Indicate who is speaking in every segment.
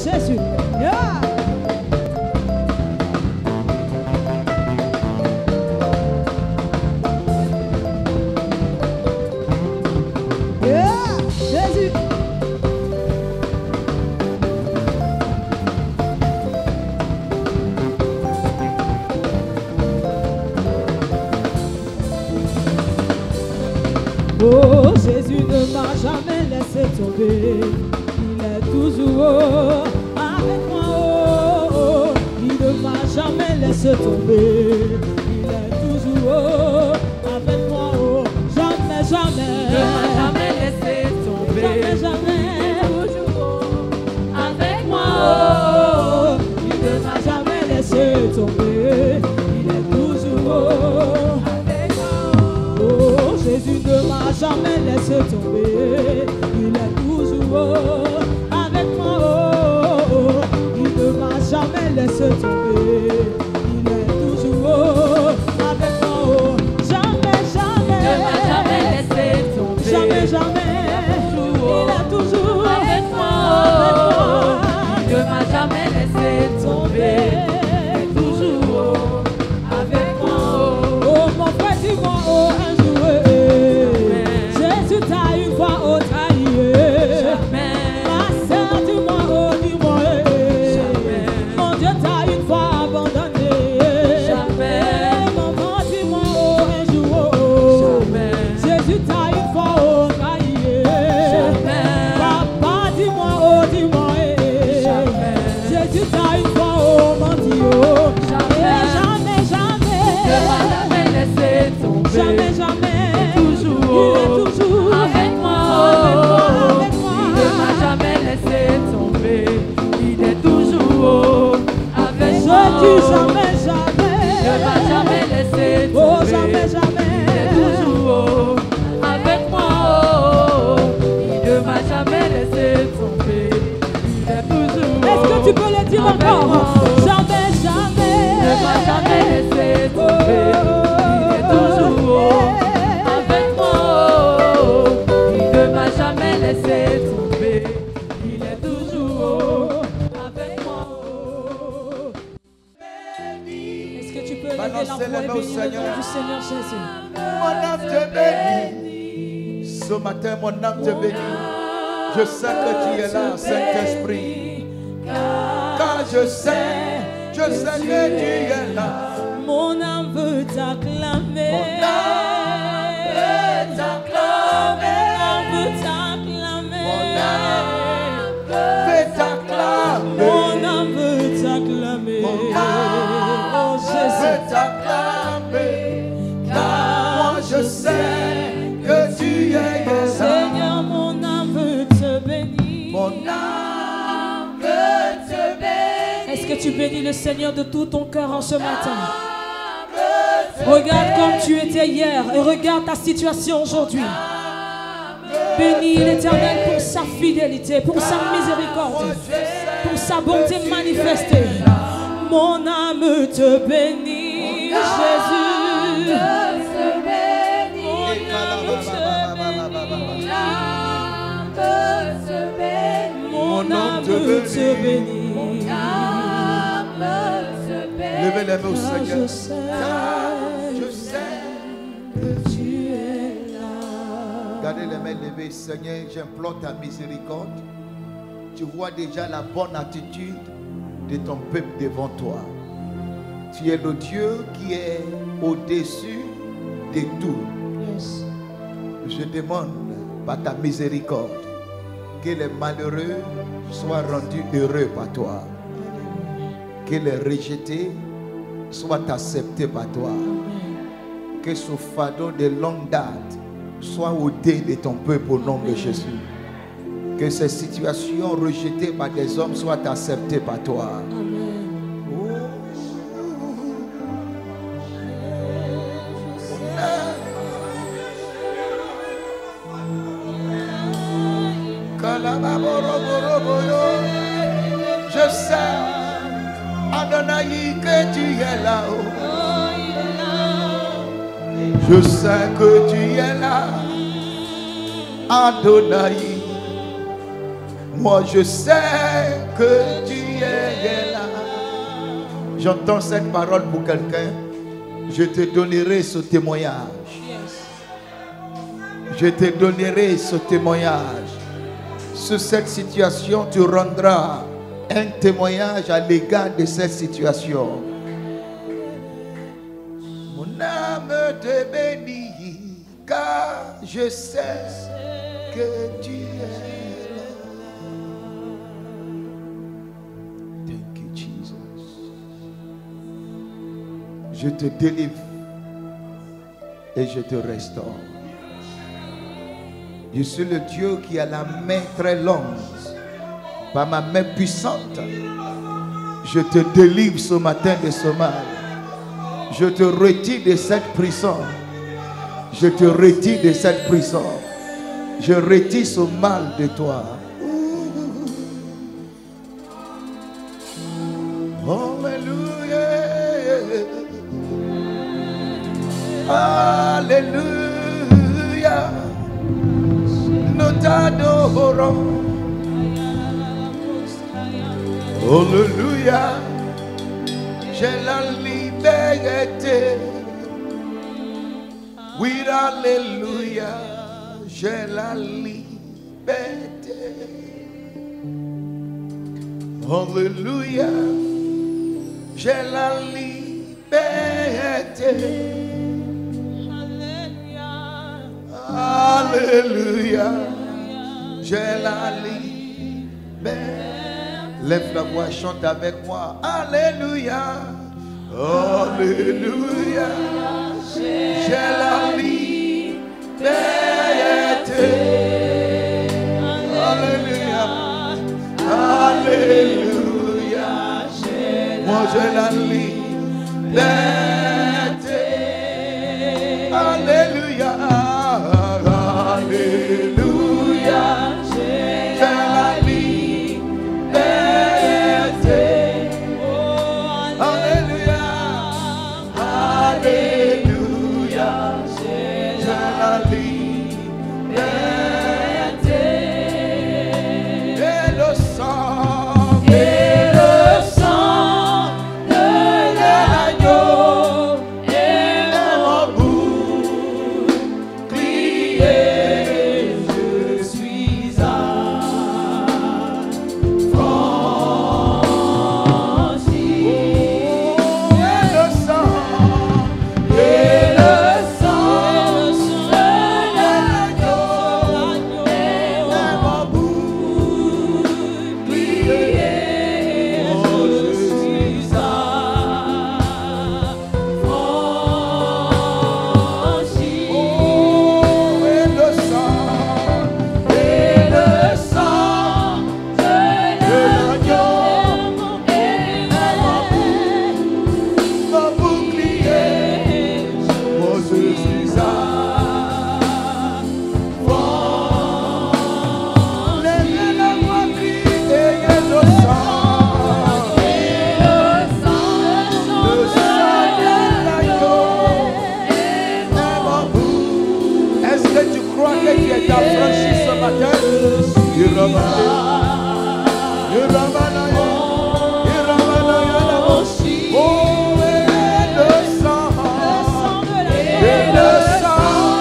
Speaker 1: Jésus. Yeah. Jésus. Oh, Jésus ne m'a jamais laissé tomber. Il est toujours avec moi. Oh, oh. Il ne m'a jamais laissé tomber. Il est toujours avec moi. Oh, jamais, jamais.
Speaker 2: Il ne m'a jamais laissé tomber.
Speaker 1: Jamais, jamais.
Speaker 2: Toujours avec moi.
Speaker 1: Oh, il ne m'a jamais laissé tomber. Il est toujours avec moi. Oh, Jésus ne m'a jamais laissé tomber. Il est toujours avec moi. Oh, il ne m'a jamais laissé tomber. Il est toujours avec moi. Oh, jamais, jamais.
Speaker 2: Il ne m'a jamais laissé tomber.
Speaker 1: Jamais, jamais. Il est toujours
Speaker 2: avec moi. Il ne m'a jamais laissé tomber. Toujours avec moi.
Speaker 1: Oh, mon frère, dis-moi, oh, un jour, Jésus t'a une fois, oh, trahi. Ma soeur, dis-moi, oh, dis-moi, mon Dieu t'a une fois abandonné. Maman, dis-moi, oh, un jour, oh, Jésus t'a une fois, oh, trahi. Papa, dis-moi, oh, dis-moi, Jésus t'a une fois, oh, menti, oh. Jamais, jamais,
Speaker 2: laissé tomber.
Speaker 1: jamais, jamais,
Speaker 2: Toujours
Speaker 1: il est toujours
Speaker 2: avec moi.
Speaker 1: avec moi.
Speaker 2: Il ne m'a jamais laissé tomber. Il est toujours avec
Speaker 1: Je
Speaker 2: moi.
Speaker 1: dis jamais, jamais,
Speaker 2: Il ne m'a jamais laissé tomber.
Speaker 1: oh, jamais,
Speaker 2: Il est
Speaker 1: jamais,
Speaker 2: toujours avec moi. Il ne m'a jamais laissé tomber. Il est toujours.
Speaker 1: est-ce que tu peux le dire
Speaker 2: avec
Speaker 1: encore?
Speaker 2: moi.
Speaker 1: Jamais, jamais,
Speaker 2: Il ne m'a jamais laissé tomber. Il est toujours avec moi. Il ne m'a jamais laissé tomber. Il est toujours avec moi.
Speaker 1: est-ce que tu peux lever la
Speaker 3: Balancez
Speaker 1: voix et
Speaker 3: les mains au
Speaker 1: bénir le
Speaker 3: Seigneur.
Speaker 1: nom du Seigneur Jésus?
Speaker 3: Mon âme te bénit. Ce matin, mon âme te bénit. Je sais que tu es là, Saint-Esprit. Car je sais que tu es là.
Speaker 1: Mon âme veut t'acclamer.
Speaker 3: Mon âme veut t'acclamer.
Speaker 1: Mon âme veut t'acclamer.
Speaker 3: Mon âme veut t'acclamer.
Speaker 1: Mon âme veut t'acclamer.
Speaker 3: Mon âme
Speaker 1: Oh Jésus.
Speaker 3: veut t'acclamer. Car moi je sais que tu es là.
Speaker 1: Seigneur, mon âme veut te bénir.
Speaker 3: Mon âme veut te bénir.
Speaker 1: Est-ce que tu bénis le Seigneur de tout ton cœur en ce matin? Regarde comme tu étais hier et regarde ta situation aujourd'hui. Bénis l'Éternel pour sa fidélité, pour sa miséricorde, pour sa bonté manifestée. Mon âme te bénit, Jésus. Mon âme te bénit.
Speaker 3: Levez les mains au Seigneur.
Speaker 1: Je sais que tu es là.
Speaker 3: Gardez les mains levées, Seigneur, j'implore ta miséricorde. Tu vois déjà la bonne attitude de ton peuple devant toi. Tu es le Dieu qui est au-dessus de tout.
Speaker 1: Yes.
Speaker 3: Je demande par ta miséricorde que les malheureux soient rendus heureux par toi. Que les rejetés soient acceptés par toi. Que ce fardeau de longue date soit ôté de ton peuple au nom de Jésus. Que ces situations rejetées par des hommes soient acceptées par toi. Je sais, Adonai, que tu es là-haut. Je sais que tu es là, Adonai. Moi je sais que tu es là. J'entends cette parole pour quelqu'un. Je te donnerai ce témoignage. Je te donnerai ce témoignage. Sur cette situation, tu rendras un témoignage à l'égard de cette situation. Mon âme te bénit, car je sais que tu es là. Thank you, Jesus. Je te délivre et je te restaure. Je suis le Dieu qui a la main très longue. Par ma main puissante, je te délivre ce matin de ce mal. Je te retire de cette prison. Je te retire de cette prison. Je retire ce mal de toi. Alléluia. Alléluia. Nous t'adorons. Alléluia. J'ai la liberté. Oui, alléluia. J'ai la liberté. Alléluia. J'ai la liberté. Alléluia. J'ai la liberté. Lève la voix, chante avec moi. Alléluia. Alléluia. J'ai la liberté. Alléluia. Alléluia. Moi j'ai la liberté. Alléluia. Alléluia. J'ai la liberté. Alléluia. Alléluia. J'ai la liberté. Et le sang. Et le sang de l'agneau est mon bouclier. Je suis affranchi. Et le sang de l'agneau est mon bouclier. Je suis affranchi. Et le sang de l'agneau est mon bouclier. Moi je suis affranchi. Lève la voix, criez le sang. Le sang de l'agneau est mon bouclier. Est-ce que tu crois que tu es affranchi ce matin? Oh, et le sang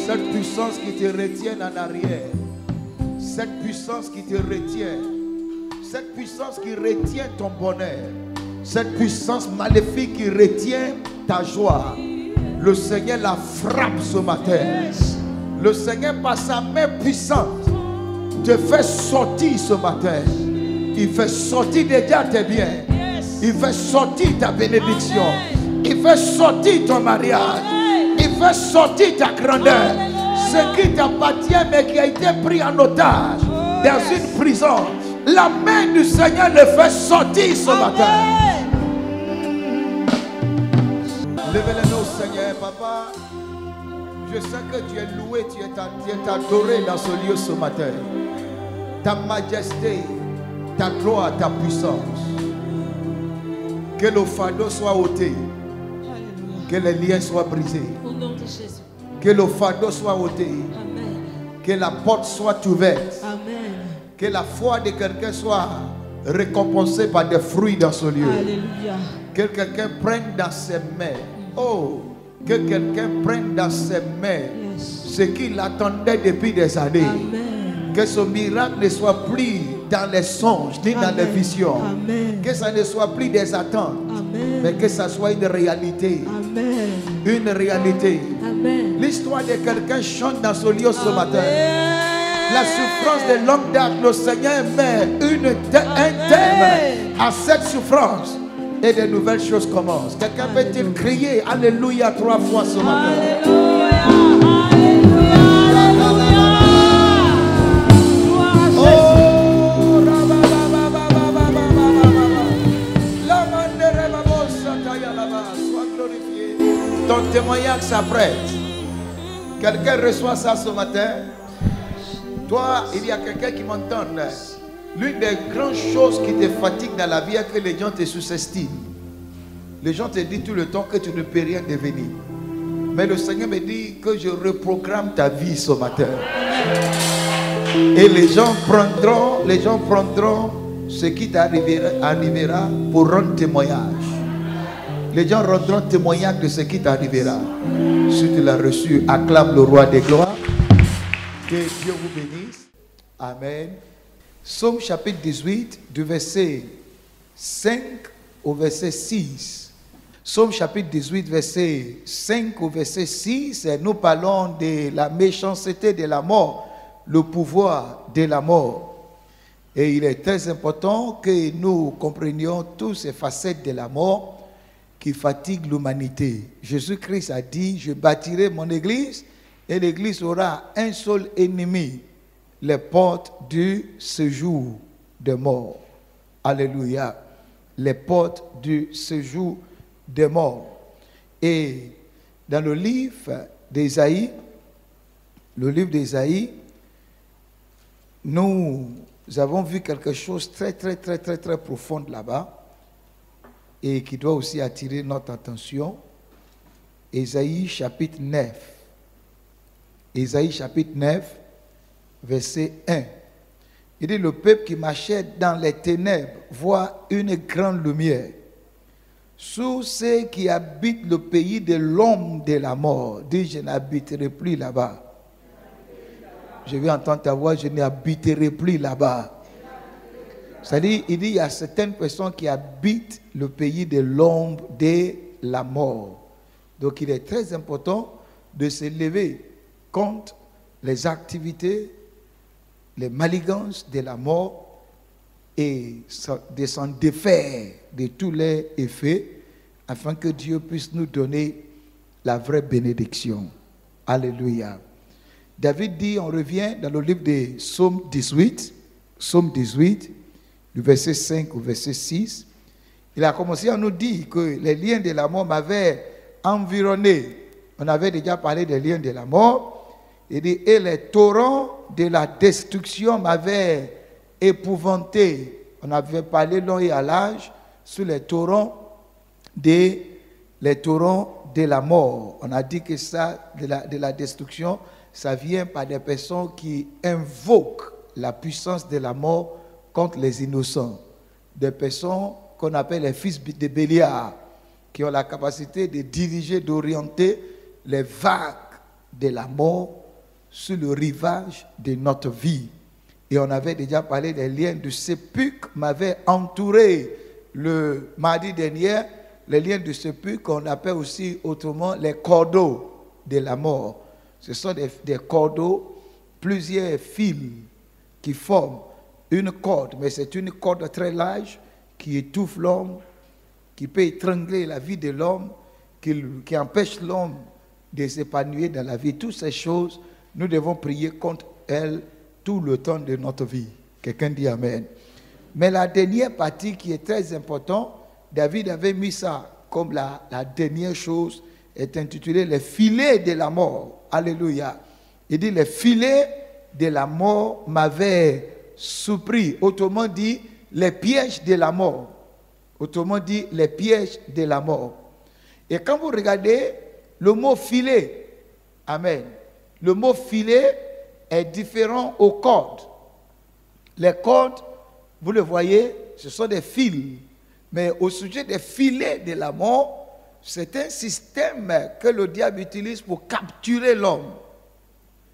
Speaker 3: cette puissance qui te retient en arrière, cette puissance qui te retient, cette puissance qui retient ton bonheur, cette puissance maléfique qui retient ta joie, le Seigneur la frappe ce matin. Le Seigneur par sa main puissante te fait sortir ce matin. Il fait sortir déjà tes biens. Il fait sortir ta bénédiction. Il fait sortir ton mariage. Il fait sortir ta grandeur. Ce qui t'appartient mais qui a été pris en otage dans une prison, la main du Seigneur le fait sortir ce matin. Levez-le au Seigneur, papa. Je sais que tu es loué, tu es adoré dans ce lieu ce matin. ta majesté, ta gloire, ta puissance. Que le fardeau soit ôté. Que les liens soient brisés.
Speaker 1: Au nom de Jésus.
Speaker 3: Que le fardeau soit ôté.
Speaker 1: Amen.
Speaker 3: Que la porte soit ouverte.
Speaker 1: Amen.
Speaker 3: Que la foi de quelqu'un soit récompensée par des fruits dans ce lieu.
Speaker 1: Alléluia.
Speaker 3: Que quelqu'un prenne dans ses mains. Oh, que quelqu'un prenne dans ses mains ce qu'il attendait depuis des années.
Speaker 1: Amen.
Speaker 3: Que ce miracle ne soit plus dans les songes ni dans les visions.
Speaker 1: Amen.
Speaker 3: Que ça ne soit plus des attentes.
Speaker 1: Amen.
Speaker 3: Mais que ça soit une réalité.
Speaker 1: Amen.
Speaker 3: Une réalité.
Speaker 1: Amen.
Speaker 3: L'histoire de quelqu'un chante dans ce lieu ce matin. La souffrance de longue date, le Seigneur met un terme à cette souffrance. Et de nouvelles choses commencent. Quelqu'un peut-il crier Alléluia 3 fois ce matin?
Speaker 1: Alléluia. Alléluia. Alléluia.
Speaker 3: Oh, sois glorifié. Ton témoignage s'apprête. Quelqu'un reçoit ça ce matin. Toi, il y a quelqu'un qui m'entend. L'une des grandes choses qui te fatigue dans la vie est que les gens te sous-estiment. Les gens te disent tout le temps que tu ne peux rien devenir. Mais le Seigneur me dit que je reprogramme ta vie ce matin. Et les gens prendront ce qui t'arrivera pour rendre témoignage. Les gens rendront témoignage de ce qui t'arrivera. Si tu l'as reçu, acclame le roi des gloires. Que Dieu vous bénisse. Amen. Psaume chapitre 18, du verset 5 au verset 6. Psaume chapitre 18, verset 5 au verset 6. Nous parlons de la méchanceté de la mort, le pouvoir de la mort. Et il est très important que nous comprenions toutes ces facettes de la mort qui fatiguent l'humanité. Jésus-Christ a dit, je bâtirai mon église et l'église aura un seul ennemi, les portes du séjour des morts. Alléluia. Les portes du séjour des morts. Et dans le livre d'Ésaïe, nous avons vu quelque chose très profond là-bas et qui doit aussi attirer notre attention. Ésaïe chapitre 9. Ésaïe chapitre 9, verset 1. Il dit, le peuple qui marchait dans les ténèbres voit une grande lumière. Sous ceux qui habitent le pays de l'homme de la mort, dit, je n'habiterai plus là-bas. Je vais entendre ta voix, je n'habiterai plus là-bas. C'est-à-dire, il dit, il y a certaines personnes qui habitent le pays de l'ombre de la mort. Donc, il est très important de se lever contre les activités, les manigances de la mort et de s'en défaire de tous les effets afin que Dieu puisse nous donner la vraie bénédiction. Alléluia. David dit, on revient dans le livre de Psaume 18, du verset 5 au verset 6. Il a commencé à nous dire que les liens de la mort m'avaient environné. On avait déjà parlé des liens de la mort. Il dit, et les torrents de la destruction m'avaient épouvanté. On avait parlé long et à large sur les torrents de la mort. On a dit que ça, de la destruction, ça vient par des personnes qui invoquent la puissance de la mort contre les innocents. Des personnes qu'on appelle les fils de Béliard, qui ont la capacité de diriger, d'orienter les vagues de la mort sur le rivage de notre vie. Et on avait déjà parlé des liens du sépulcre m'avaient entouré le mardi dernier. Les liens du sépulcre qu'on appelle aussi autrement les cordeaux de la mort. Ce sont des cordeaux, plusieurs fils qui forment une corde, mais c'est une corde très large qui étouffe l'homme, qui peut étrangler la vie de l'homme, qui empêche l'homme de s'épanouir dans la vie. Toutes ces choses, nous devons prier contre elles tout le temps de notre vie. Quelqu'un dit Amen. Mais la dernière partie qui est très importante, David avait mis ça comme la dernière chose, est intitulée les filets de la mort. Alléluia. Il dit les filets de la mort m'avaient surpris. Autrement dit, les pièges de la mort. Autrement dit, les pièges de la mort. Et quand vous regardez le mot filet, amen, le mot filet est différent aux cordes. Les cordes, vous le voyez, ce sont des fils. Mais au sujet des filets de la mort, c'est un système que le diable utilise pour capturer l'homme.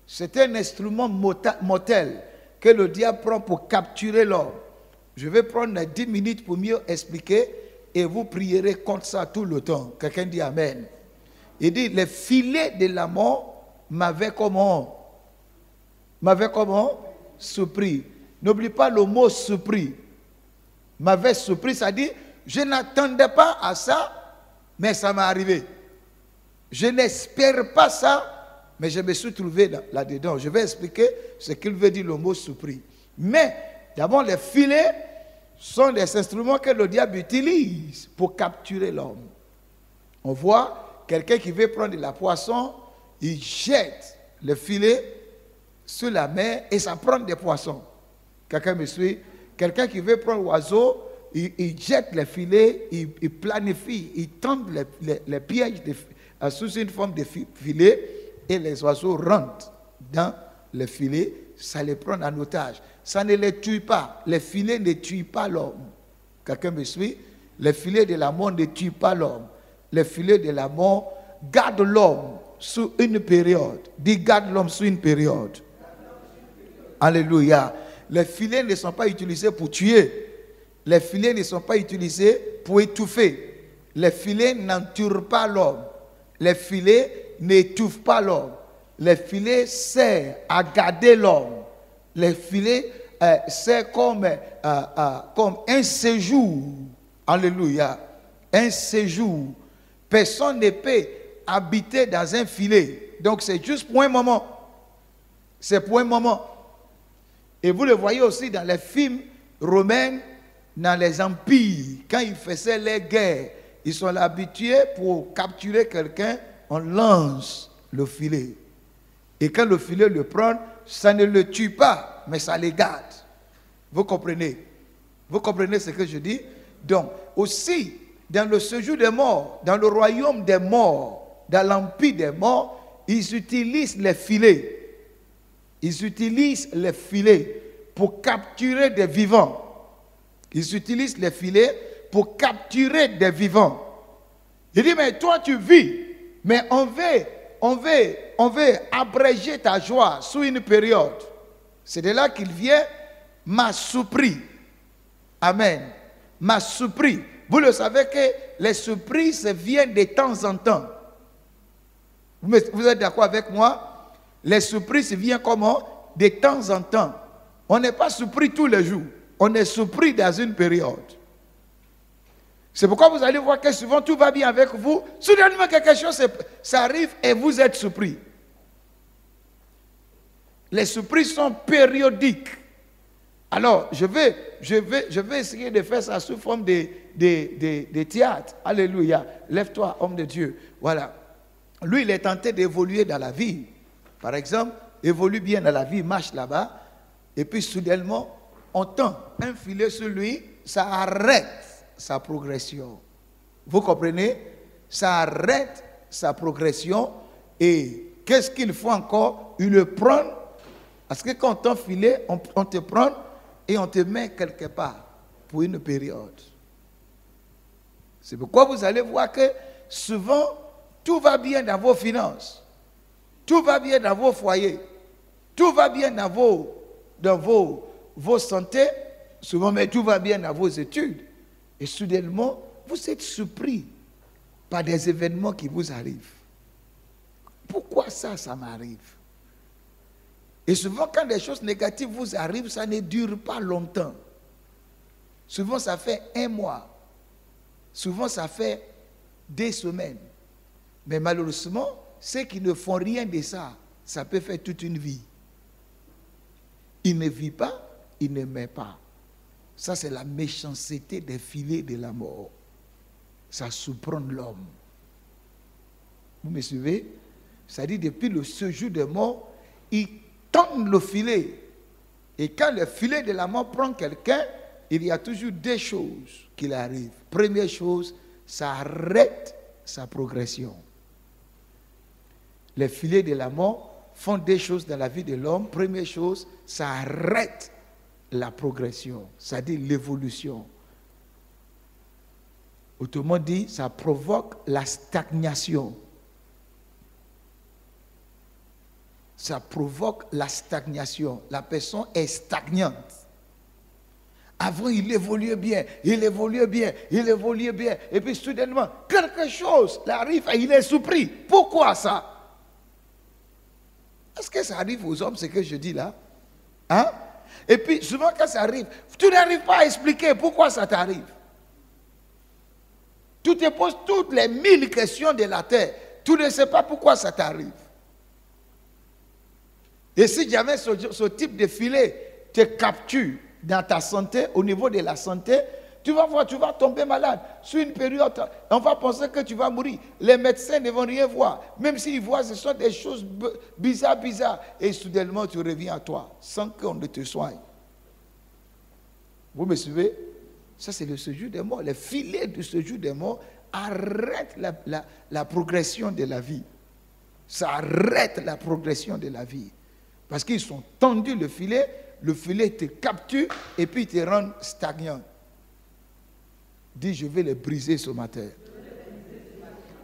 Speaker 3: C'est un instrument mortel que le diable prend pour capturer l'homme. Je vais prendre 10 minutes pour mieux expliquer et vous prierez contre ça tout le temps. Quelqu'un dit Amen. Il dit, les filets de la mort m'avaient comment? M'avaient comment? Surpris. N'oublie pas le mot surpris. M'avait surpris, ça dit, je n'attendais pas à ça, mais ça m'est arrivé. Je n'espère pas ça, mais je me suis trouvé là-dedans. Je vais expliquer ce qu'il veut dire le mot surpris. Mais, d'abord, les filets sont des instruments que le diable utilise pour capturer l'homme. On voit quelqu'un qui veut prendre de la poisson, il jette le filet sur la mer et ça prend des poissons. Quelqu'un me suit? Quelqu'un qui veut prendre l'oiseau, il jette les filets, il planifie, il tend les pièges sous une forme de filet et les oiseaux rentrent dans le filet, ça les prend en otage. Ça ne les tue pas. Les filets ne tuent pas l'homme. Quelqu'un me suit? Les filets de la mort ne tuent pas l'homme. Les filets de la mort gardent l'homme sous une période. Dis garde l'homme sous une période. Alléluia. Les filets ne sont pas utilisés pour tuer. Les filets ne sont pas utilisés pour étouffer. Les filets n'entourent pas l'homme. Les filets n'étouffent pas l'homme. Les filets servent à garder l'homme. Les filets servent comme un séjour. Alléluia. Un séjour. Personne ne peut habiter dans un filet. Donc c'est juste pour un moment. C'est pour un moment. Et vous le voyez aussi dans les films romains, dans les empires, quand ils faisaient les guerres, ils sont habitués pour capturer quelqu'un, on lance le filet. Et quand le filet le prend, ça ne le tue pas, mais ça les garde. Vous comprenez? Vous comprenez ce que je dis? Donc, aussi, dans le séjour des morts, dans le royaume des morts, dans l'empire des morts, ils utilisent les filets. Ils utilisent les filets pour capturer des vivants. Ils utilisent les filets pour capturer des vivants. Il dit, mais toi tu vis, mais on veut abréger ta joie sous une période. C'est de là qu'il vient, m'a surpris. Amen. M'a surpris. Vous le savez que les surprises viennent de temps en temps. Vous êtes d'accord avec moi? Les surprises viennent comment? De temps en temps. On n'est pas surpris tous les jours. On est surpris dans une période. C'est pourquoi vous allez voir que souvent tout va bien avec vous. Soudainement quelque chose ça arrive et vous êtes surpris. Les surprises sont périodiques. Alors, je vais essayer de faire ça sous forme de théâtre. Alléluia. Lève-toi, homme de Dieu. Voilà. Lui, il est tenté d'évoluer dans la vie. Par exemple, évolue bien dans la vie, marche là-bas. Et puis, soudainement, on tend un filet sur lui, ça arrête sa progression. Vous comprenez? Ça arrête sa progression. Et qu'est-ce qu'il faut encore? Il le prend. Parce que quand on t'enfile, on te prend et on te met quelque part pour une période. C'est pourquoi vous allez voir que souvent, tout va bien dans vos finances. Tout va bien dans vos foyers. Tout va bien dans vos santé, souvent, mais tout va bien dans vos études. Et soudainement, vous êtes surpris par des événements qui vous arrivent. Pourquoi ça m'arrive? Et souvent, quand des choses négatives vous arrivent, ça ne dure pas longtemps. Souvent, ça fait 1 mois. Souvent, ça fait 2 semaines. Mais malheureusement, ceux qui ne font rien de ça, ça peut faire toute une vie. Il ne vit pas, il ne met pas. Ça, c'est la méchanceté des filets de la mort. Ça surprend l'homme. Vous me suivez? Ça dit, depuis le séjour des morts, ils tendent le filet Et quand le filet de la mort prend quelqu'un, il y a toujours deux choses qui arrivent. Première chose, ça arrête sa progression. Les filets de la mort font des choses dans la vie de l'homme. Première chose, ça arrête la progression, c'est-à-dire l'évolution. Autrement dit, ça provoque la stagnation. Ça provoque la stagnation. La personne est stagnante. Avant, il évoluait bien, il évoluait bien, il évoluait bien. Et puis, soudainement, quelque chose arrive et il est surpris. Pourquoi ça? Est-ce que ça arrive aux hommes, ce que je dis là? Hein? Et puis, souvent, quand ça arrive, tu n'arrives pas à expliquer pourquoi ça t'arrive. Tu te poses toutes les 1000 questions de la terre. Tu ne sais pas pourquoi ça t'arrive. Et si jamais ce type de filet te capture dans ta santé, au niveau de la santé, tu vas voir, tu vas tomber malade. Sur une période, on va penser que tu vas mourir. Les médecins ne vont rien voir. Même s'ils voient, ce sont des choses bizarres. Et soudainement, tu reviens à toi, sans qu'on ne te soigne. Vous me suivez? Ça, c'est le séjour des morts. Les filets du séjour des morts arrêtent la progression de la vie. Ça arrête la progression de la vie. Parce qu'ils sont tendus le filet te capture et puis te rend stagnant. Dis, je vais les briser ce matin.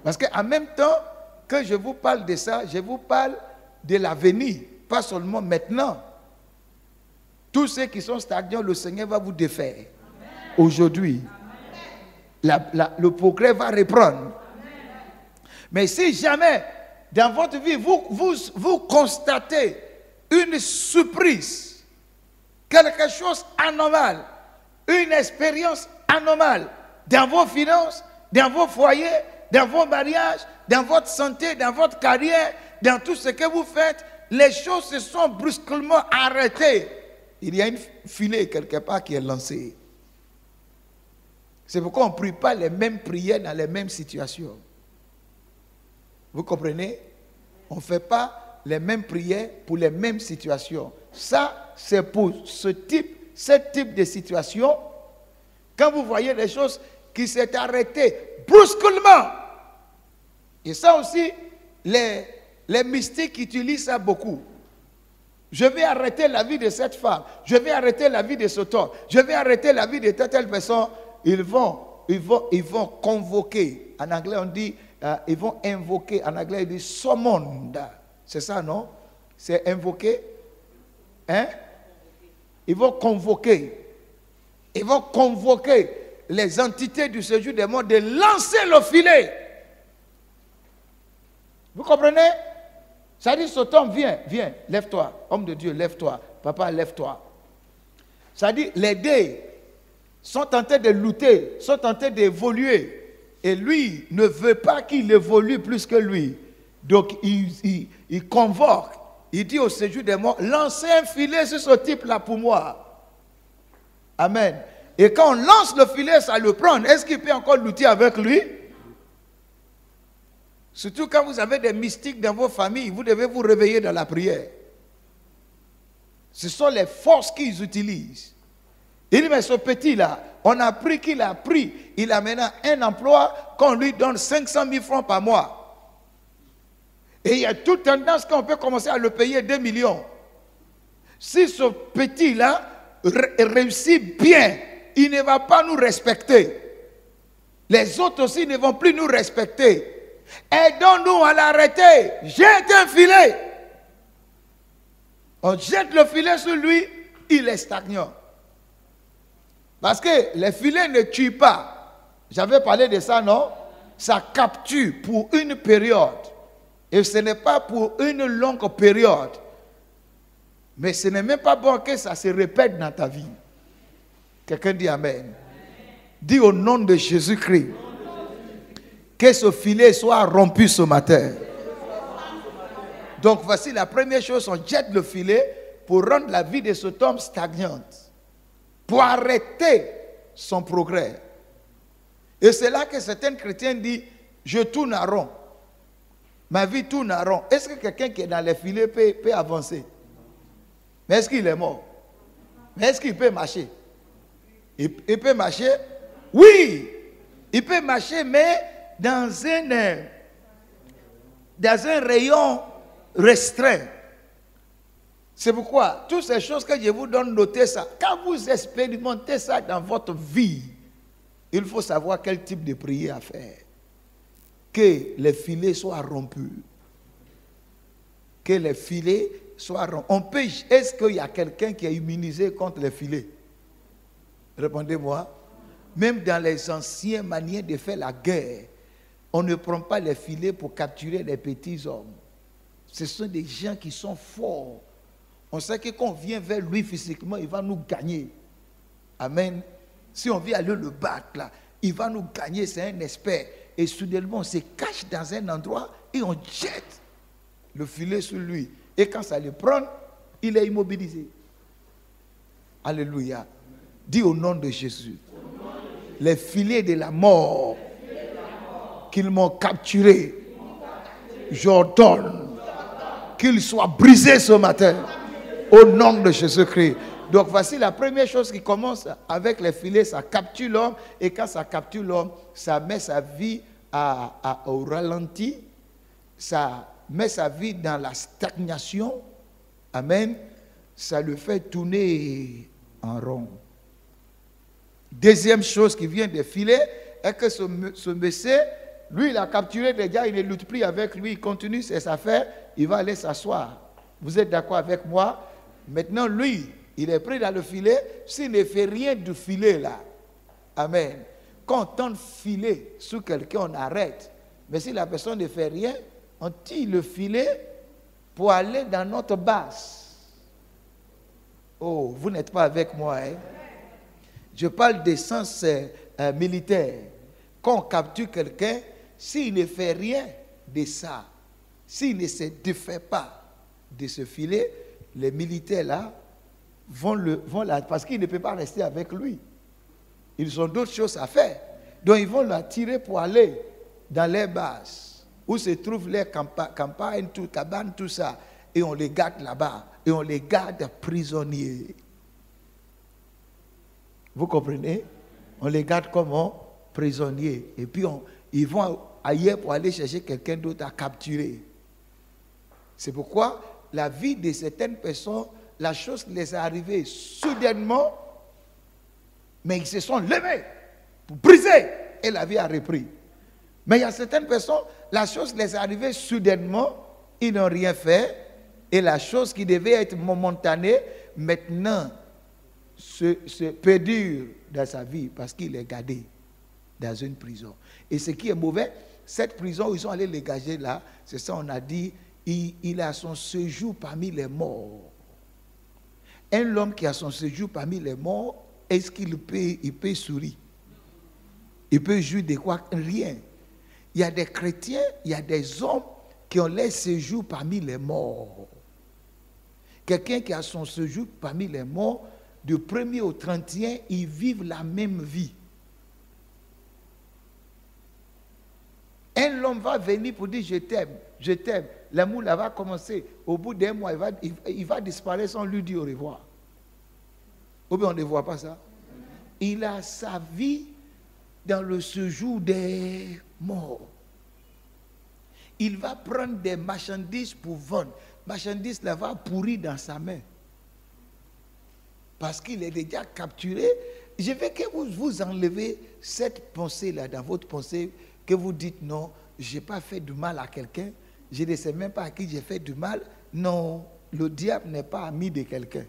Speaker 3: Parce qu'en même temps que je vous parle de ça, je vous parle de l'avenir, pas seulement maintenant. Tous ceux qui sont stagnants, le Seigneur va vous défaire. Aujourd'hui, le progrès va reprendre. Amen. Mais si jamais dans votre vie vous constatez une surprise, quelque chose anormal, une expérience anormale dans vos finances, dans vos foyers, dans vos mariages, dans votre santé, dans votre carrière, dans tout ce que vous faites, les choses se sont brusquement arrêtées. Il y a une filet quelque part qui est lancée. C'est pourquoi on ne prie pas les mêmes prières dans les mêmes situations. Vous comprenez? On ne fait pas les mêmes prières pour les mêmes situations. Ça, c'est pour ce type de situation. Quand vous voyez des choses qui s'est arrêtées brusquement. Et ça aussi, les mystiques utilisent ça beaucoup. Je vais arrêter la vie de cette femme. Je vais arrêter la vie de cet homme. Je vais arrêter la vie de telle personne. Ils vont convoquer. En anglais, on dit, ils vont invoquer. En anglais, on dit summon. C'est ça, non? C'est invoquer. Hein? Ils vont convoquer. Ils vont convoquer les entités du séjour des morts de lancer le filet. Vous comprenez? Ça dit, cet homme, viens, lève-toi. Homme de Dieu, lève-toi. Papa, lève-toi. Ça dit, les dés sont en train de lutter, sont en train d'évoluer. Et lui ne veut pas qu'il évolue plus que lui. Donc, il convoque. Il dit au séjour des morts, lancez un filet sur ce type-là pour moi. Amen. Et quand on lance le filet, ça le prend. Est-ce qu'il peut encore lutter avec lui? Surtout quand vous avez des mystiques dans vos familles, vous devez vous réveiller dans la prière. Ce sont les forces qu'ils utilisent. Il dit, mais ce petit-là, on a appris qu'il a pris. Il a maintenant un emploi qu'on lui donne 500 000 francs par mois. Et il y a toute tendance qu'on peut commencer à le payer 2 millions. Si ce petit-là réussit bien, il ne va pas nous respecter. Les autres aussi ne vont plus nous respecter. Aidons-nous à l'arrêter. Jette un filet. On jette le filet sur lui, il est stagnant. Parce que les filets ne tuent pas. J'avais parlé de ça, non? Ça capture pour une période. Et ce n'est pas pour une longue période. Mais ce n'est même pas bon que ça se répète dans ta vie. Quelqu'un dit Amen. Dis au nom de Jésus-Christ. Que ce filet soit rompu ce matin. Donc voici la première chose, on jette le filet pour rendre la vie de cet homme stagnante. Pour arrêter son progrès. Et c'est là que certains chrétiens disent, je tourne en rond. Ma vie tourne en rond. Est-ce que quelqu'un qui est dans les filets peut avancer? Mais est-ce qu'il est mort? Mais est-ce qu'il peut marcher? Il peut marcher? Oui, il peut marcher, mais dans un rayon restreint. C'est pourquoi, toutes ces choses que je vous donne, notez ça. Quand vous expérimentez ça dans votre vie, il faut savoir quel type de prière faire. Que les filets soient rompus. Que les filets soient rompus. Est-ce qu'il y a quelqu'un qui est immunisé contre les filets? Répondez-moi. Même dans les anciennes manières de faire la guerre, on ne prend pas les filets pour capturer les petits hommes. Ce sont des gens qui sont forts. On sait que quand on vient vers lui physiquement, il va nous gagner. Amen. Si on vient aller le battre là, il va nous gagner, c'est un expert. Et soudainement, on se cache dans un endroit et on jette le filet sur lui. Et quand ça le prend, il est immobilisé. Alléluia. Dis au nom de Jésus. Les filets de la mort qu'ils m'ont capturé, j'ordonne qu'ils soient brisés ce matin. Au nom de Jésus-Christ. Donc voici la première chose qui commence avec les filets, ça capture l'homme. Et quand ça capture l'homme, ça met sa vie au ralenti. Ça met sa vie dans la stagnation. Amen. Ça le fait tourner en rond. Deuxième chose qui vient des filets est que ce monsieur, lui, il a capturé déjà, il ne lutte plus avec lui, il continue ses affaires, il va aller s'asseoir. Vous êtes d'accord avec moi? Maintenant, lui, il est pris dans le filet. S'il ne fait rien du filet là, amen. Quand on tente filet sur quelqu'un, on arrête. Mais si la personne ne fait rien, on tire le filet pour aller dans notre base. Oh, vous n'êtes pas avec moi, hein? Je parle des sens militaires. Quand on capture quelqu'un, s'il ne fait rien de ça, s'il ne se défait pas de ce filet, les militaires là vont là, parce qu'ils ne peuvent pas rester avec lui. Ils ont d'autres choses à faire. Donc ils vont l'attirer pour aller dans les bases où se trouvent les campagnes, cabanes, tout ça. Et on les garde là-bas. Et on les garde prisonniers. Vous comprenez? On les garde comment? Prisonniers. Et puis ils vont ailleurs pour aller chercher quelqu'un d'autre à capturer. C'est pourquoi la vie de certaines personnes, la chose les est arrivée soudainement, mais ils se sont levés pour briser et la vie a repris. Mais il y a certaines personnes, la chose les est arrivée soudainement, ils n'ont rien fait et la chose qui devait être momentanée, maintenant se perdure dans sa vie parce qu'il est gardé dans une prison. Et ce qui est mauvais, cette prison où ils sont allés les gager là, c'est ça on a dit, il a son séjour parmi les morts. Un homme qui a son séjour parmi les morts, est-ce qu'il peut sourire? Il peut jouir de quoi? Rien. Il y a des chrétiens, il y a des hommes qui ont leur séjour parmi les morts. Quelqu'un qui a son séjour parmi les morts, du 1er au 31, ils vivent la même vie. Un homme va venir pour dire je t'aime, je t'aime. L'amour là va commencer. Au bout d'un mois, il va disparaître sans lui dire au revoir. Ou bien on ne voit pas ça. Il a sa vie dans le séjour des morts. Il va prendre des marchandises pour vendre. Marchandises là va pourrir dans sa main. Parce qu'il est déjà capturé. Je veux que vous enlevez cette pensée là dans votre pensée, que vous dites non, je n'ai pas fait du mal à quelqu'un. Je ne sais même pas à qui j'ai fait du mal. Non, le diable n'est pas ami de quelqu'un.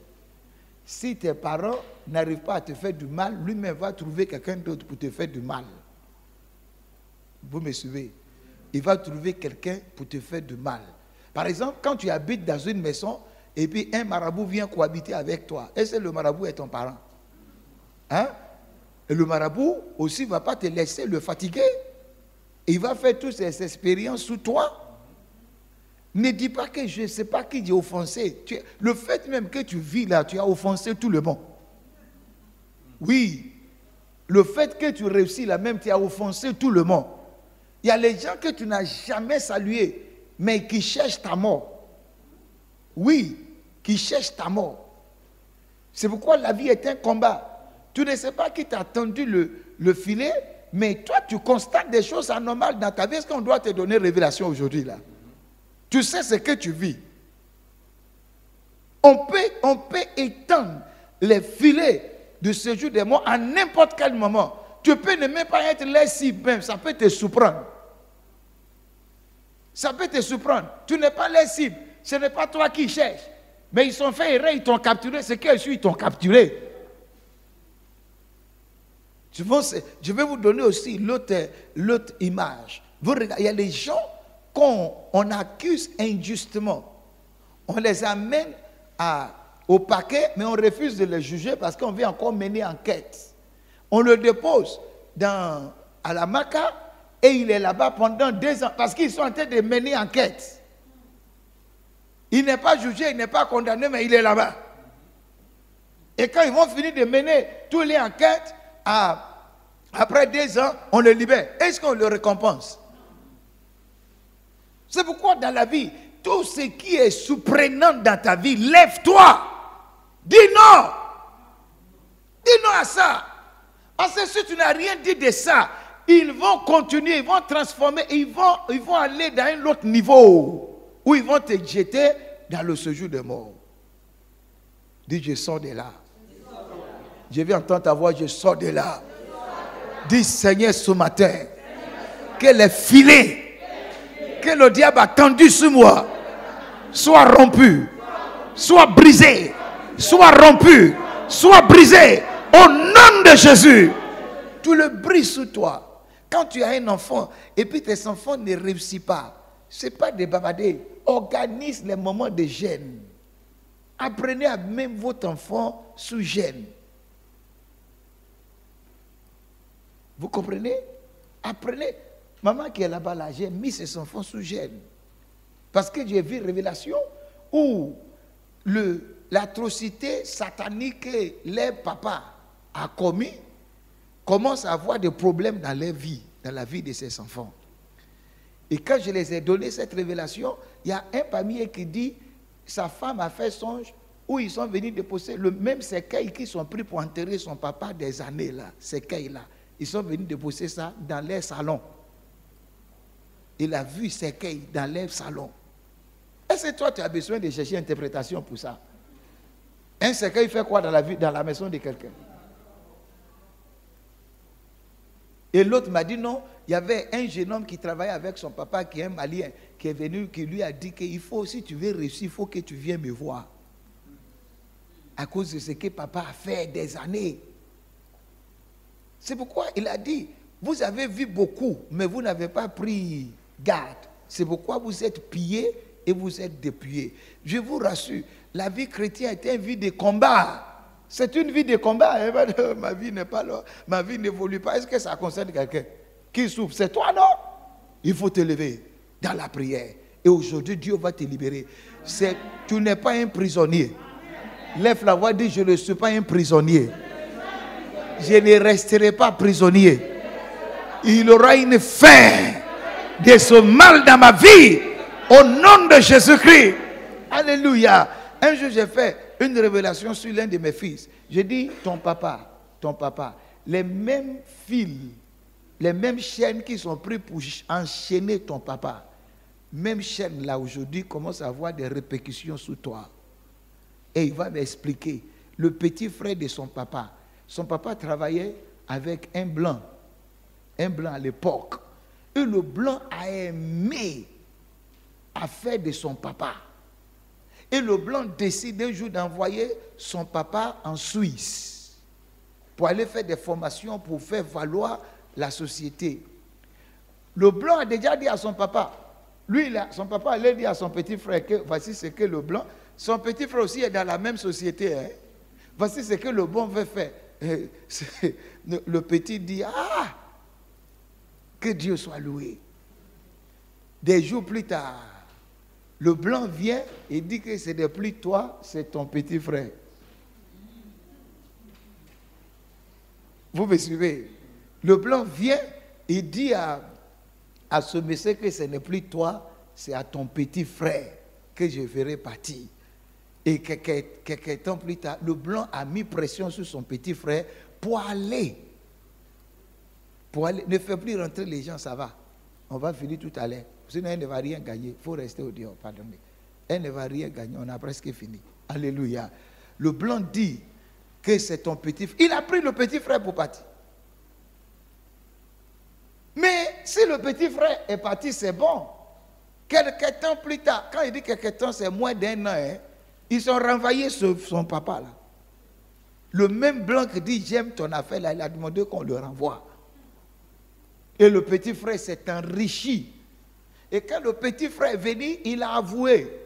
Speaker 3: Si tes parents n'arrivent pas à te faire du mal, lui-même va trouver quelqu'un d'autre pour te faire du mal. Vous me suivez? Il va trouver quelqu'un pour te faire du mal. Par exemple, quand tu habites dans une maison et puis un marabout vient cohabiter avec toi, est-ce que le marabout est ton parent? Hein? Et le marabout aussi ne va pas te laisser le fatiguer. Il va faire toutes ces expériences sous toi. Ne dis pas que je ne sais pas qui j'ai offensé. Le fait même que tu vis là, tu as offensé tout le monde. Oui. Le fait que tu réussis là même, tu as offensé tout le monde. Il y a les gens que tu n'as jamais salués, mais qui cherchent ta mort. Oui, qui cherchent ta mort. C'est pourquoi la vie est un combat. Tu ne sais pas qui t'a tendu le filet, mais toi, tu constates des choses anormales dans ta vie. Est-ce qu'on doit te donner révélation aujourd'hui là? Tu sais ce que tu vis. On peut étendre les filets de séjour des morts à n'importe quel moment. Tu peux ne même pas être là si même, ça peut te surprendre. Ça peut te surprendre. Tu n'es pas les cibles. Ce n'est pas toi qui cherches. Mais ils sont fait errer, ils t'ont capturé. C'est qu'ils ils t'ont capturé. Je vais vous donner aussi l'autre image. Vous regardez, il y a des gens qu'on accuse injustement. On les amène au paquet, mais on refuse de les juger parce qu'on veut encore mener enquête. On le dépose à la MACA et il est là-bas pendant 2 ans parce qu'ils sont en train de mener enquête. Il n'est pas jugé, il n'est pas condamné, mais il est là-bas. Et quand ils vont finir de mener toutes les enquêtes, après 2 ans, on le libère. Est-ce qu'on le récompense? C'est pourquoi dans la vie, tout ce qui est surprenant dans ta vie, lève-toi. Dis non. Dis non à ça. Parce que si tu n'as rien dit de ça, ils vont continuer, ils vont transformer, ils vont aller dans un autre niveau où ils vont te jeter dans le séjour des morts. Dis, je sors de là. Je viens entendre ta voix, je sors de là. Dis, Seigneur, ce matin, que les filets que le diable a tendu sur moi soient rompus, soient brisés, soient rompus, soient brisés. Au nom de Jésus, tu le brises sous toi. Quand tu as un enfant et puis tes enfants ne réussissent pas, ce n'est pas de bavarder. Organise les moments de gêne. Apprenez à mettre votre enfant sous gêne. Vous comprenez? Apprenez. Maman qui est là-bas, là, j'ai mis ses enfants sous gêne. Parce que j'ai vu une révélation où l'atrocité satanique que les papas a commis commence à avoir des problèmes dans leur vie, dans la vie de ses enfants. Et quand je les ai donné cette révélation, il y a un parmi eux qui dit, sa femme a fait songe où ils sont venus déposer le même cercueil qu'ils sont pris pour enterrer son papa des années là, cercueil-là. Ils sont venus déposer ça dans leur salon. Il a vu cercueil dans leur salon. Est-ce que toi tu as besoin de chercher une interprétation pour ça? Un cercueil fait quoi dans la maison de quelqu'un? Et l'autre m'a dit non, il y avait un jeune homme qui travaillait avec son papa, qui est un Malien, qui est venu, qui lui a dit qu'il faut, si tu veux réussir, il faut que tu viennes me voir. À cause de ce que papa a fait des années. C'est pourquoi il a dit, vous avez vu beaucoup, mais vous n'avez pas pris garde. C'est pourquoi vous êtes pillés et vous êtes dépouillés. Je vous rassure, la vie chrétienne est une vie de combat. C'est une vie de combat. Ma vie n'est pas là. Ma vie n'évolue pas. Est-ce que ça concerne quelqu'un qui souffre? C'est toi, non? Il faut te lever dans la prière. Et aujourd'hui, Dieu va te libérer. Tu n'es pas un prisonnier. Lève la voix, dis, je ne suis pas un prisonnier. Je ne resterai pas prisonnier. Il aura une fin de ce mal dans ma vie. Au nom de Jésus-Christ. Alléluia. Un jour, j'ai fait une révélation sur l'un de mes fils. J'ai dit, ton papa, les mêmes fils, les mêmes chaînes qui sont prises pour enchaîner ton papa, même chaîne là aujourd'hui commence à avoir des répercussions sur toi. Et il va m'expliquer. Le petit frère de son papa travaillait avec un blanc à l'époque. Et le blanc a aimé affaire de son papa. Et le blanc décide un jour d'envoyer son papa en Suisse pour aller faire des formations pour faire valoir la société. Le blanc a déjà dit à son papa, son papa allait dire à son petit frère que voici ce que le blanc, son petit frère aussi est dans la même société. Hein? Voici ce que le blanc veut faire. Le petit dit, que Dieu soit loué. Des jours plus tard, le blanc vient et dit que ce n'est plus toi, c'est ton petit frère. Vous me suivez? Le blanc vient et dit à ce monsieur que ce n'est plus toi, c'est à ton petit frère que je ferai partir. Et quelques temps plus tard, le blanc a mis pression sur son petit frère pour aller. Ne fais plus rentrer les gens, ça va. On va finir tout à l'heure. Sinon, elle ne va rien gagner. Il faut rester au dehors, pardonnez. Elle ne va rien gagner, on a presque fini. Alléluia. Le blanc dit que c'est ton petit frère. Il a pris le petit frère pour partir. Mais si le petit frère est parti, c'est bon. Quelques temps plus tard, quand il dit quelques temps, c'est moins d'un an, hein, ils ont renvoyé son papa là. Le même blanc qui dit j'aime ton affaire là, il a demandé qu'on le renvoie. Et le petit frère s'est enrichi. Et quand le petit frère est venu, il a avoué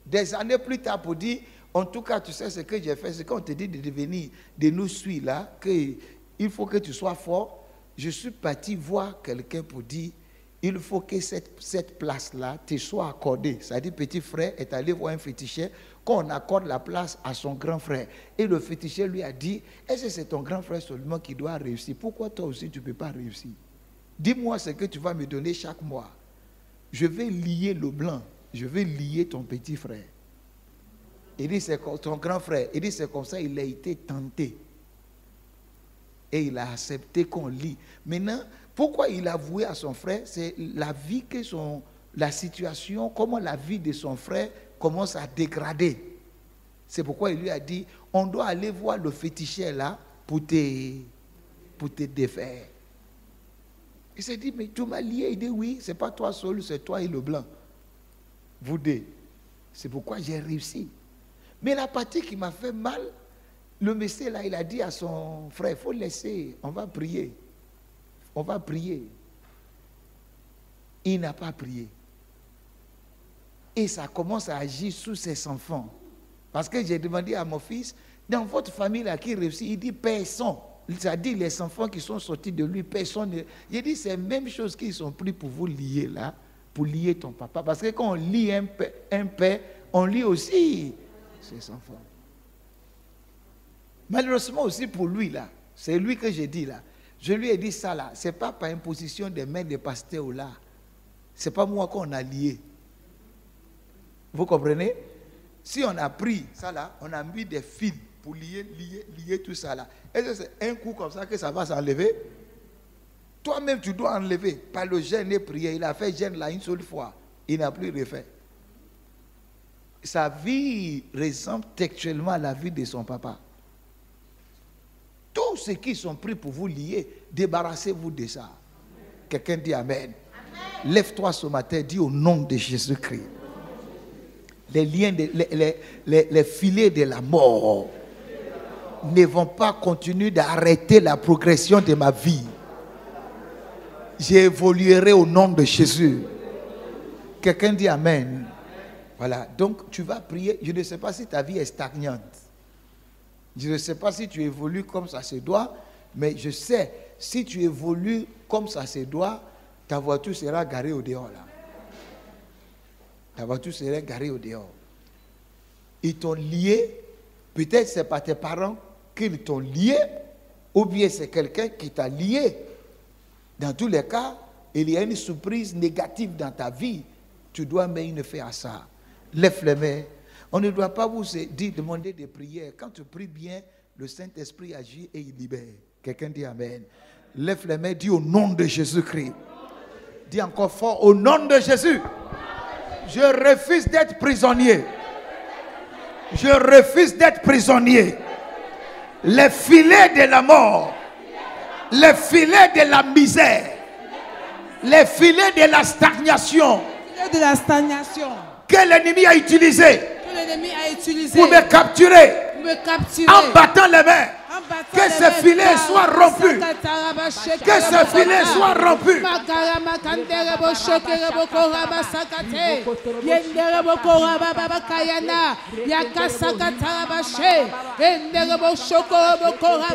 Speaker 3: des années plus tard pour dire, en tout cas, tu sais ce que j'ai fait, c'est qu'on te dit de devenir, de nous suivre là, qu'il faut que tu sois fort. Je suis parti voir quelqu'un pour dire, il faut que cette place-là te soit accordée. C'est-à-dire, petit frère est allé voir un féticheur, qu'on accorde la place à son grand frère. Et le féticheur lui a dit, est-ce que c'est ton grand frère seulement qui doit réussir? Pourquoi toi aussi tu ne peux pas réussir? Dis-moi ce que tu vas me donner chaque mois. Je vais lier le blanc, je vais lier ton petit frère. Il dit, c'est ton grand frère. Il dit, c'est comme ça, il a été tenté. Et il a accepté qu'on lie. Maintenant, pourquoi il a avoué à son frère? C'est la vie que la situation, comment la vie de son frère commence à dégrader. C'est pourquoi il lui a dit, on doit aller voir le féticheur là pour te défaire. Il s'est dit, mais tu m'as lié. Il dit, oui, c'est pas toi seul, c'est toi et le blanc. Vous deux. C'est pourquoi j'ai réussi. Mais la partie qui m'a fait mal, le monsieur là, il a dit à son frère, il faut laisser, on va prier. On va prier. Il n'a pas prié. Et ça commence à agir sur ses enfants. Parce que j'ai demandé à mon fils, dans votre famille là qui réussit, il dit personne. C'est-à-dire les enfants qui sont sortis de lui, personne. Il dit c'est la même chose qu'ils ont pris pour vous lier là, pour lier ton papa. Parce que quand on lie un père, on lie aussi ses enfants. Malheureusement aussi pour lui là, c'est lui que j'ai dit là. Je lui ai dit ça là, c'est pas par imposition des mains des pasteurs là. C'est pas moi qu'on a lié. Vous comprenez? Si on a pris ça là, on a mis des fils pour lier tout ça là. Est-ce que c'est un coup comme ça que ça va s'enlever? Toi-même tu dois enlever. Par le jeûne et prière, il a fait jeûne là une seule fois. Il n'a plus refait. Sa vie ressemble textuellement à la vie de son papa. Tous ceux qui sont pris pour vous lier, débarrassez-vous de ça. Quelqu'un dit Amen. Amen. Lève-toi ce matin, dis au nom de Jésus-Christ. Les liens, les filets de la mort ne vont pas continuer d'arrêter la progression de ma vie. J'évoluerai au nom de Jésus. Quelqu'un dit Amen. Voilà, donc tu vas prier. Je ne sais pas si ta vie est stagnante. Je ne sais pas si tu évolues comme ça se doit, mais je sais, si tu évolues comme ça se doit, ta voiture sera garée au dehors là. Ta voiture sera garée au dehors. Ils t'ont lié, peut-être c'est pas tes parents qui t'ont lié, ou bien c'est quelqu'un qui t'a lié. Dans tous les cas, il y a une surprise négative dans ta vie. Tu dois mettre une fin à ça. Lève les mains. On ne doit pas vous dire, demander des prières. Quand tu pries bien, le Saint-Esprit agit et il libère. Quelqu'un dit Amen. Lève les mains, dis au nom de Jésus-Christ. Dis encore fort, au nom de Jésus. Je refuse d'être prisonnier. Je refuse d'être prisonnier. Les filets de la mort, les filets de la misère, les filets de la stagnation, que l'ennemi a utilisé pour me capturer en battant les mains. Que ce filet soit rompu. Que ce filet soit rompu.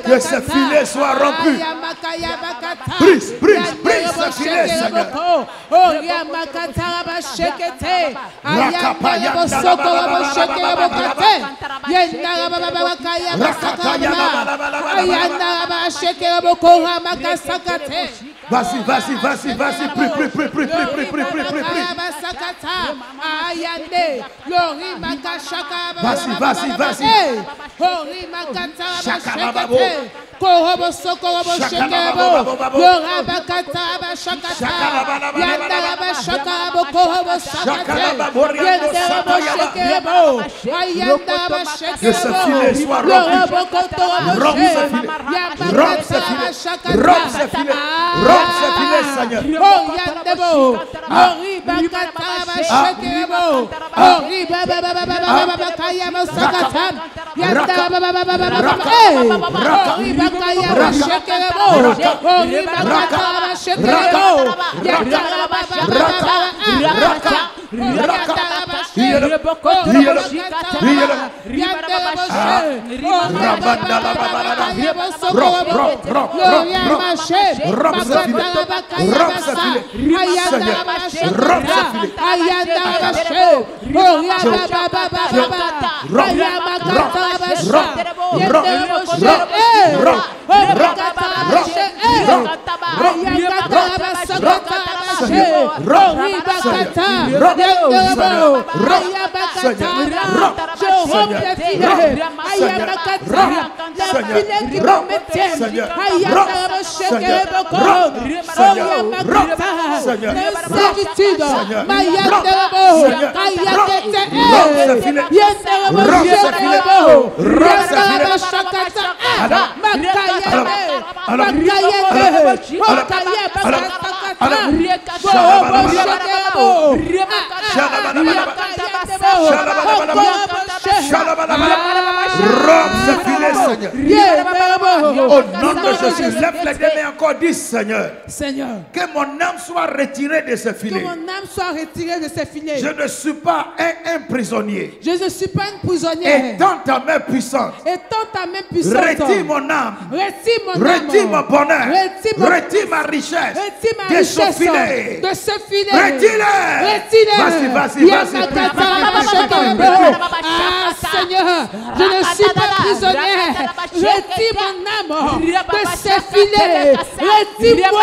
Speaker 3: Que ce filet soit rompu. Brise, brise, brise ce filet, Seigneur. Vas-y, vas-y, vas-y, vas-y, prie, prie, prie, prie, prie, prie, prie, prie, prie.
Speaker 1: Makata, Ayande, Lori Makashaka,
Speaker 3: Vas-y.
Speaker 1: Lori Makata, Shakate, Korobo Sokorobo Shekebo, Lora Bakata, Shakata, Yanda Shakabo, Korobo Sakate, Yanda Shekebo, Ayanda Shekebo, Lora Bokoto, Yabakata, Shakata,
Speaker 3: Seigneur.
Speaker 1: Oh Yandebo, Lori Bakata, Shekebo, Lori Baba Kayama Sakatan, Yanda Baba Kaya Shekebo, Ori Bakata Shekebo, Yanda Au nom de Jésus, lève les deux mains encore, dis Seigneur.
Speaker 4: Seigneur,
Speaker 3: que mon âme soit retirée de ce filet.
Speaker 4: Que mon âme soit retirée de ce filet.
Speaker 3: Je ne suis pas un prisonnier.
Speaker 4: Je ne suis pas une prisonnière.
Speaker 3: Étends ta main puissante.
Speaker 4: Étends ta main puissante.
Speaker 3: Retire mon âme.
Speaker 4: Retire mon âme.
Speaker 3: Retire mon bonheur.
Speaker 4: Retire
Speaker 3: ma richesse.
Speaker 4: Retire ma
Speaker 3: de
Speaker 4: richesse.
Speaker 3: ce filet.
Speaker 4: De ce filet.
Speaker 3: Retire-le.
Speaker 4: Retire-le.
Speaker 3: Vas-y.
Speaker 4: Ah Seigneur, je ne suis pas prisonnière. Retire mon âme de ce filet. Retire-moi.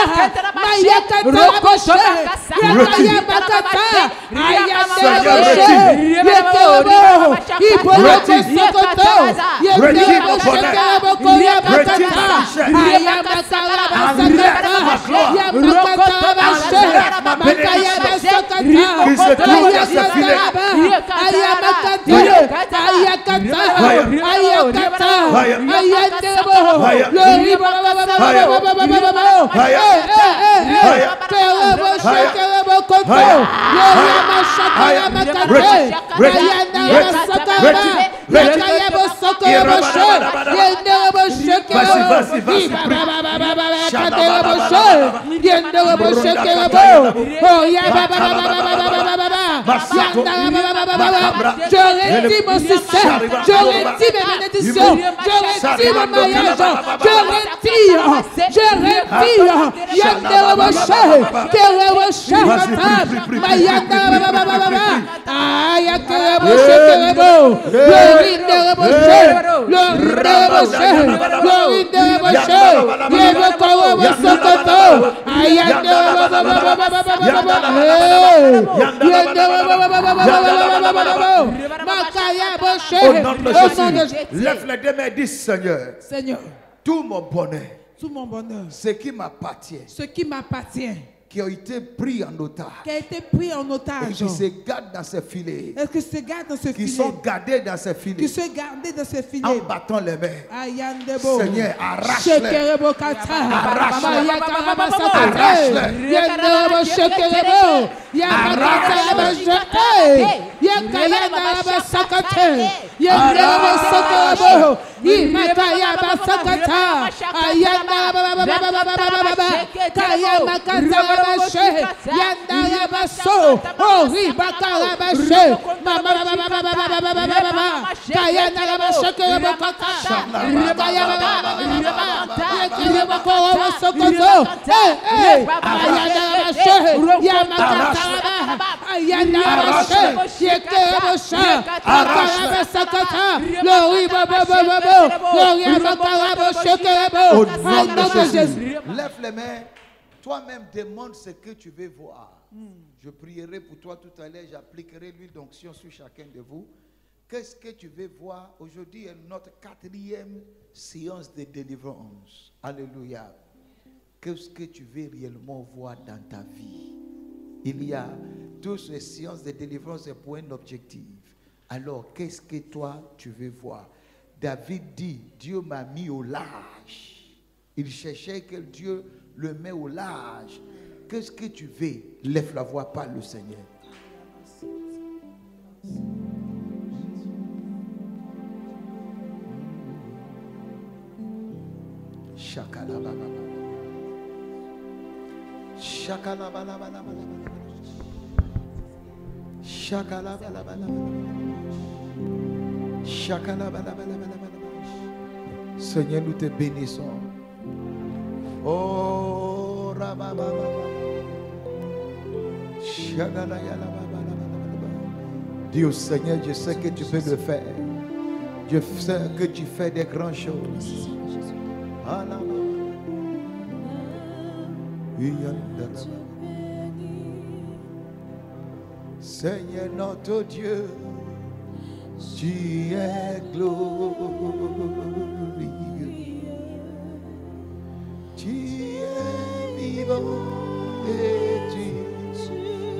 Speaker 4: Je retire mon succès, je retire mes bénédictions, je retire mon mariage, je retire,
Speaker 3: Au nom de Jésus, lève les deux mains, dis Seigneur, tout mon bonheur, ce qui m'appartient, qui a été pris en otage, et qui se gardent dans ce filet, qui sont gardés dans ce filet, en battant les mains. Seigneur, arrache-les. Lève les mains. Toi-même demande ce que tu veux voir. Je prierai pour toi tout à l'heure, j'appliquerai l'huile d'onction sur chacun de vous. Qu'est-ce que tu veux voir? Aujourd'hui est notre 4e séance de délivrance. Alléluia. Qu'est-ce que tu veux réellement voir dans ta vie? Il y a toutes les séances de délivrance pour un objectif. Alors, qu'est-ce que toi, tu veux voir? David dit, Dieu m'a mis au large. Il cherchait que Dieu le met au large. Qu'est-ce que tu veux? Lève la voix, parle le Seigneur. Shakalababa. Shakalabala. Seigneur, nous te bénissons. Oh, Dieu Seigneur, je sais que tu peux le faire. Je sais que tu fais des grandes choses. Seigneur notre Dieu, tu es glorieux, tu es vivant et tu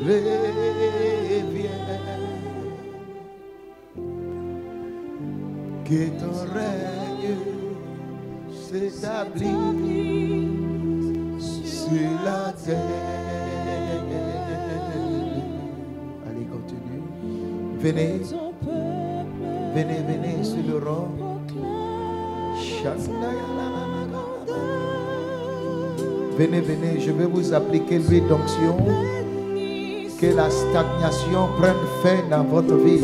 Speaker 3: reviens. Que ton règne s'établisse sur la terre. Allez, continue. Venez, venez, venez sur le rang. Venez, venez, je vais vous appliquer l'huile d'onction. Que la stagnation prenne fin dans votre vie.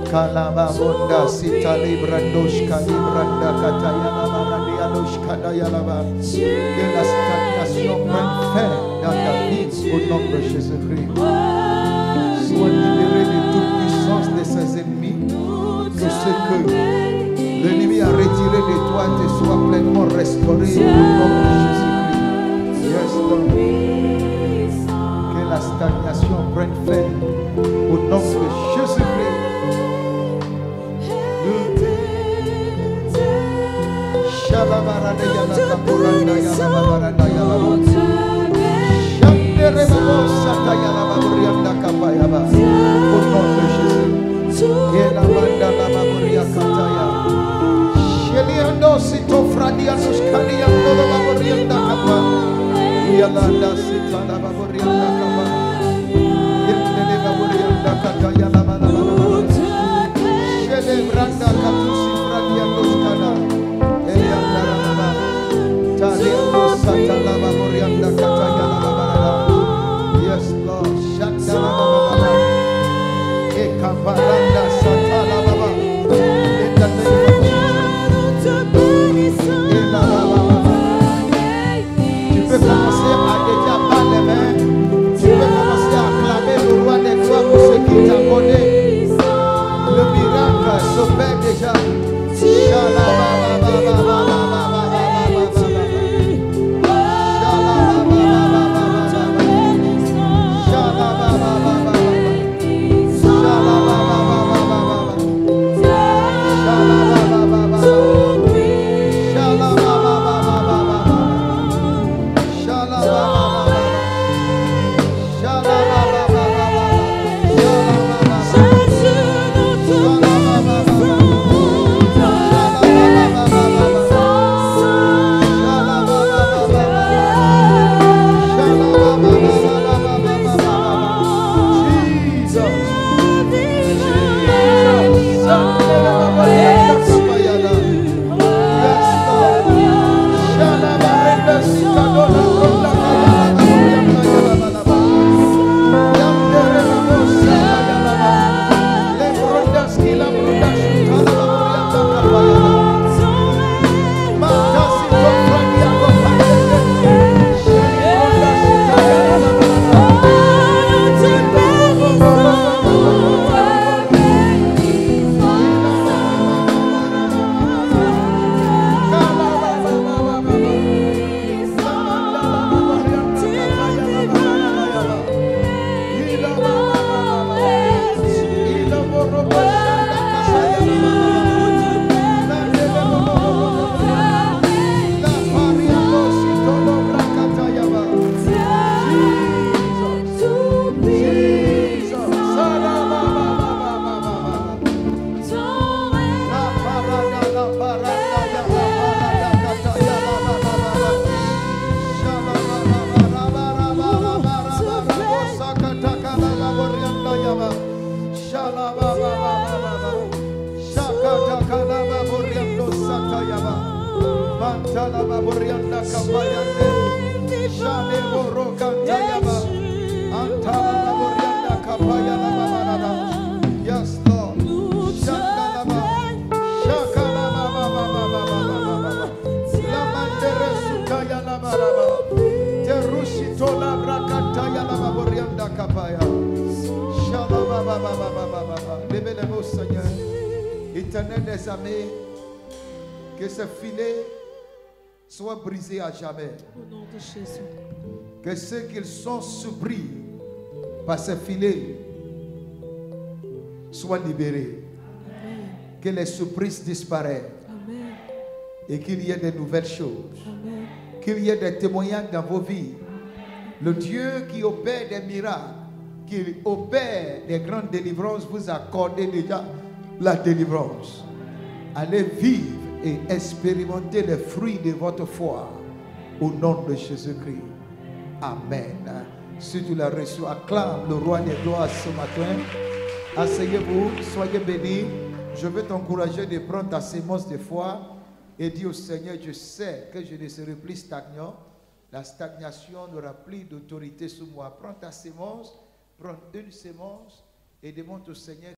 Speaker 3: Kalababonda sitali brandosh kalibranda katayala baradianosh kadayalaba. Que la stagnation prenne fin dans ta vie au nom de Jésus-Christ. Sois libéré de toute puissance de ses ennemis. Que ce que l'ennemi a retiré de toi te soit pleinement restauré au nom de Jésus-Christ. Yes, Lord. Que la stagnation prenne fin au nom de Jésus-Christ. Yes, Lord. Tu peux commencer à déjà parler les mains. Tu peux Antala baborianda kapayande. Jane borokanta yaba. Antala baborianda kapayana babarada. Yes, Lord. Shakalaba. Shakalaba baba. La mandere sukayana baraba. Terushitola brakanta yala baborianda kapaya. Shalaba baba. Levez les mots, Seigneur. Éternel des armées, que ce filet soit brisé à jamais.
Speaker 1: Au nom de Jésus.
Speaker 3: Que ceux qui sont surpris par ce filet soient libérés.
Speaker 1: Amen.
Speaker 3: Que les surprises disparaissent.
Speaker 1: Amen.
Speaker 3: Et qu'il y ait de nouvelles choses.
Speaker 1: Amen.
Speaker 3: Qu'il y ait des témoignages dans vos vies. Le Dieu qui opère des miracles, qui opère des grandes délivrances, vous accorde déjà la délivrance. Allez vivre et expérimenter les fruits de votre foi au nom de Jésus-Christ. Amen. Si tu l'as reçu, acclame le roi des gloires ce matin. Asseyez-vous, soyez bénis. Je veux t'encourager de prendre ta sémence de foi et dire au Seigneur, je sais que je ne serai plus stagnant. La stagnation n'aura plus d'autorité sur moi. Prends ta sémence, prends une sémence et demande au Seigneur